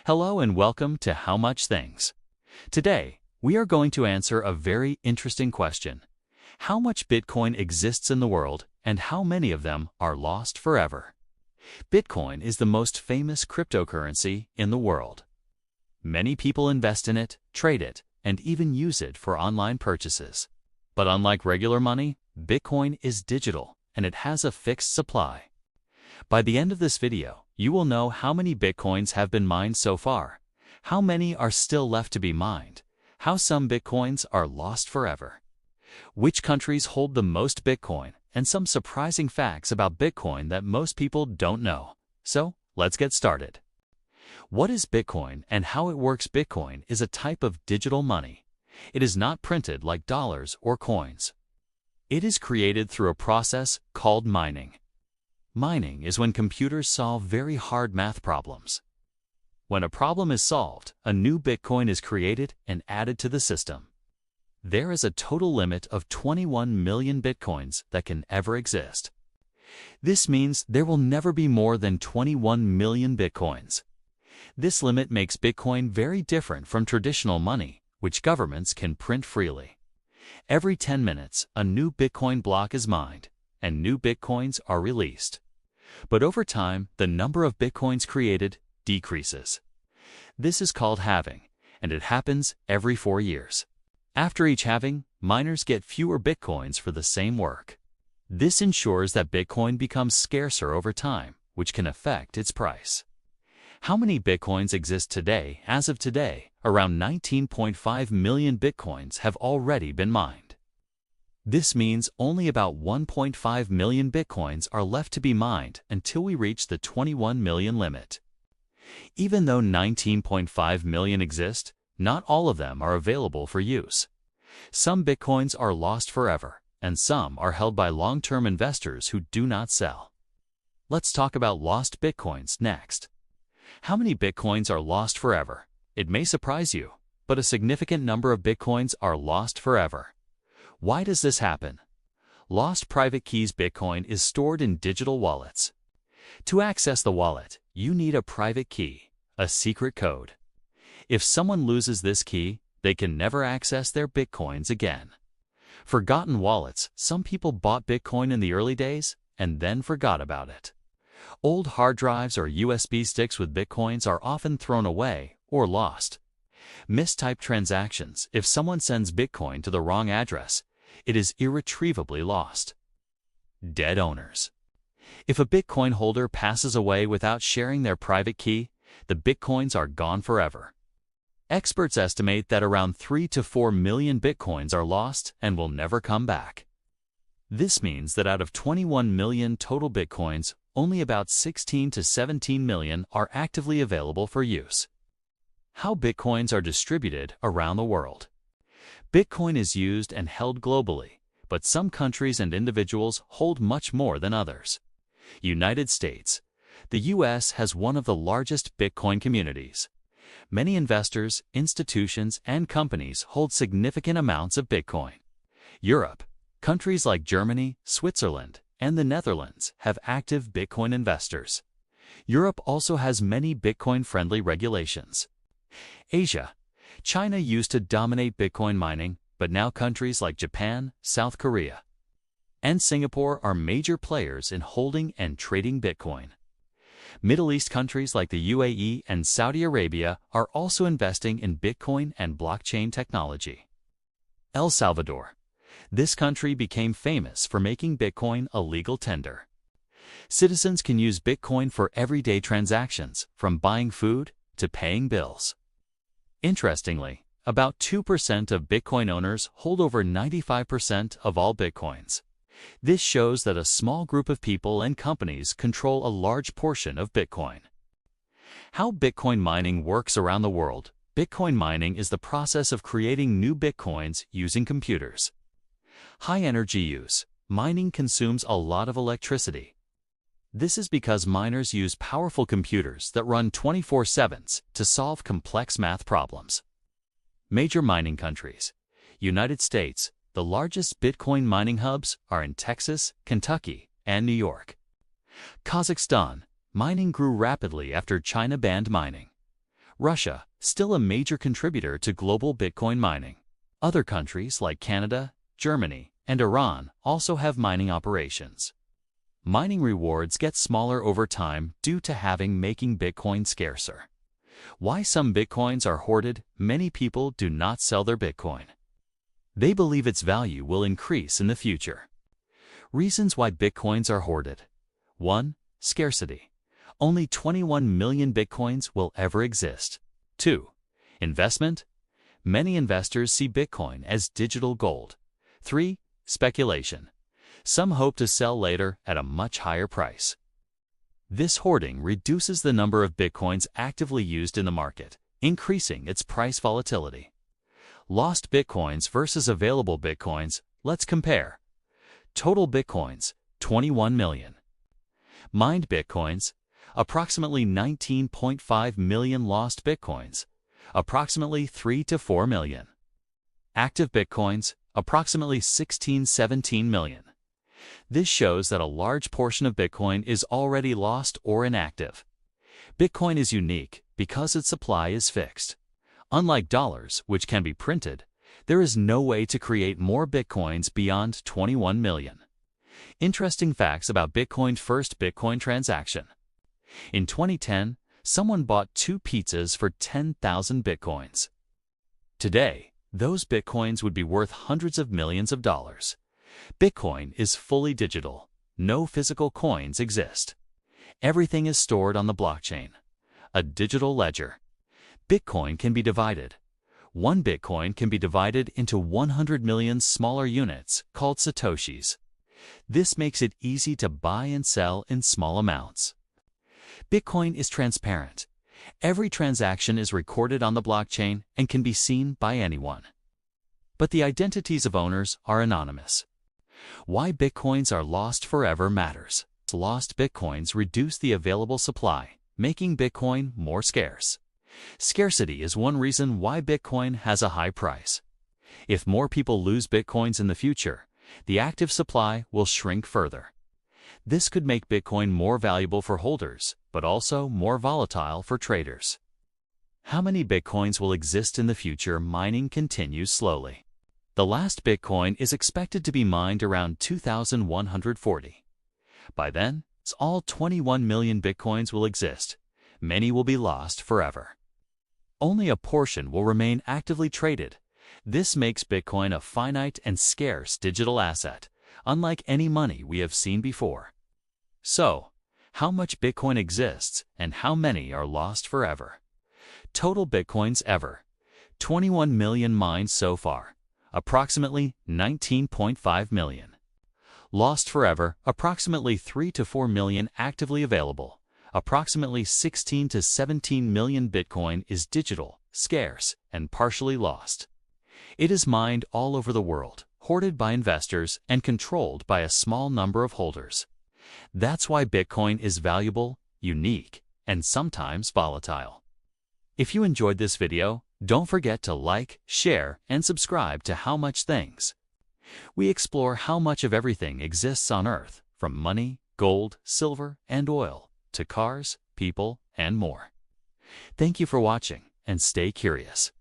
Hello and welcome to How Much Things. Today, we are going to answer a very interesting question. How much Bitcoin exists in the world and how many of them are lost forever? Bitcoin is the most famous cryptocurrency in the world. Many people invest in it, trade it, and even use it for online purchases. But unlike regular money, Bitcoin is digital and it has a fixed supply. By the end of this video, you will know how many Bitcoins have been mined so far, how many are still left to be mined, how some Bitcoins are lost forever, which countries hold the most Bitcoin, and some surprising facts about Bitcoin that most people don't know. So, let's get started. What is Bitcoin and how it works? Bitcoin is a type of digital money. It is not printed like dollars or coins. It is created through a process called mining. Mining is when computers solve very hard math problems. When a problem is solved, a new Bitcoin is created and added to the system. There is a total limit of 21 million Bitcoins that can ever exist. This means there will never be more than 21 million Bitcoins. This limit makes Bitcoin very different from traditional money, which governments can print freely. Every 10 minutes, a new Bitcoin block is mined, and new Bitcoins are released. But over time, the number of Bitcoins created decreases. This is called halving, and it happens every 4 years. After each halving, miners get fewer Bitcoins for the same work. This ensures that Bitcoin becomes scarcer over time, which can affect its price. How many Bitcoins exist today? As of today, around 19.5 million Bitcoins have already been mined. This means only about 1.5 million Bitcoins are left to be mined until we reach the 21 million limit. Even though 19.5 million exist, not all of them are available for use. Some Bitcoins are lost forever, and some are held by long-term investors who do not sell. Let's talk about lost Bitcoins next. How many Bitcoins are lost forever? It may surprise you, but a significant number of Bitcoins are lost forever. Why does this happen? Lost private keys. Bitcoin is stored in digital wallets. To access the wallet, you need a private key, a secret code. If someone loses this key, they can never access their Bitcoins again. Forgotten wallets. Some people bought Bitcoin in the early days and then forgot about it. Old hard drives or USB sticks with Bitcoins are often thrown away or lost. Mistyped transactions. If someone sends Bitcoin to the wrong address, it is irretrievably lost. Dead owners. If a Bitcoin holder passes away without sharing their private key, the Bitcoins are gone forever. Experts estimate that around 3 to 4 million Bitcoins are lost and will never come back. This means that out of 21 million total Bitcoins, only about 16 to 17 million are actively available for use. How Bitcoins are distributed around the world. Bitcoin is used and held globally, but some countries and individuals hold much more than others. United States. The U.S. has one of the largest Bitcoin communities. Many investors, institutions, and companies hold significant amounts of Bitcoin. Europe. Countries like Germany, Switzerland, and the Netherlands have active Bitcoin investors. Europe also has many Bitcoin-friendly regulations. Asia. China used to dominate Bitcoin mining, but now countries like Japan, South Korea, and Singapore are major players in holding and trading Bitcoin. Middle East countries like the UAE and Saudi Arabia are also investing in Bitcoin and blockchain technology. El Salvador. This country became famous for making Bitcoin a legal tender. Citizens can use Bitcoin for everyday transactions, from buying food to paying bills. Interestingly, about 2% of Bitcoin owners hold over 95% of all Bitcoins. This shows that a small group of people and companies control a large portion of Bitcoin. How Bitcoin mining works around the world. Bitcoin mining is the process of creating new Bitcoins using computers. High energy use. Mining consumes a lot of electricity. This is because miners use powerful computers that run 24/7 to solve complex math problems. Major mining countries. United States. The largest Bitcoin mining hubs are in Texas, Kentucky, and New York. Kazakhstan. Mining grew rapidly after China banned mining. Russia, still a major contributor to global Bitcoin mining. Other countries like Canada, Germany, and Iran also have mining operations. Mining rewards get smaller over time due to making Bitcoin scarcer. Why some Bitcoins are hoarded? Many people do not sell their Bitcoin. They believe its value will increase in the future. Reasons why Bitcoins are hoarded. 1. Scarcity. Only 21 million Bitcoins will ever exist. 2. Investment. Many investors see Bitcoin as digital gold. 3. Speculation. Some hope to sell later at a much higher price. This hoarding reduces the number of Bitcoins actively used in the market, increasing its price volatility. Lost Bitcoins versus available Bitcoins. Let's compare. Total Bitcoins, 21 million. Mined Bitcoins, approximately 19.5 million. Lost Bitcoins, approximately 3 to 4 million. Active Bitcoins, approximately 16-17 million. This shows that a large portion of Bitcoin is already lost or inactive. Bitcoin is unique because its supply is fixed. Unlike dollars, which can be printed, there is no way to create more Bitcoins beyond 21 million. Interesting facts about Bitcoin's first Bitcoin transaction. In 2010, someone bought 2 pizzas for 10,000 Bitcoins. Today, those Bitcoins would be worth hundreds of millions of dollars. Bitcoin is fully digital. No physical coins exist. Everything is stored on the blockchain, a digital ledger. Bitcoin can be divided. 1 Bitcoin can be divided into 100 million smaller units called satoshis. This makes it easy to buy and sell in small amounts. Bitcoin is transparent. Every transaction is recorded on the blockchain and can be seen by anyone. But the identities of owners are anonymous. Why Bitcoins are lost forever matters. Lost Bitcoins reduce the available supply, making Bitcoin more scarce. Scarcity is one reason why Bitcoin has a high price. If more people lose Bitcoins in the future, the active supply will shrink further. This could make Bitcoin more valuable for holders, but also more volatile for traders. How many Bitcoins will exist in the future? Mining continues slowly. The last Bitcoin is expected to be mined around 2140. By then, all 21 million Bitcoins will exist. Many will be lost forever. Only a portion will remain actively traded. This makes Bitcoin a finite and scarce digital asset, unlike any money we have seen before. So, how much Bitcoin exists and how many are lost forever? Total Bitcoins ever. 21 million mined so far. Approximately 19.5 million. Lost forever, approximately 3 to 4 million actively available. Approximately 16 to 17 million Bitcoin is digital, scarce, and partially lost. It is mined all over the world, hoarded by investors, and controlled by a small number of holders. That's why Bitcoin is valuable, unique, and sometimes volatile. If you enjoyed this video, don't forget to like, share, and subscribe to How Much Things. We explore how much of everything exists on Earth, from money, gold, silver, and oil, to cars, people, and more. Thank you for watching, and stay curious.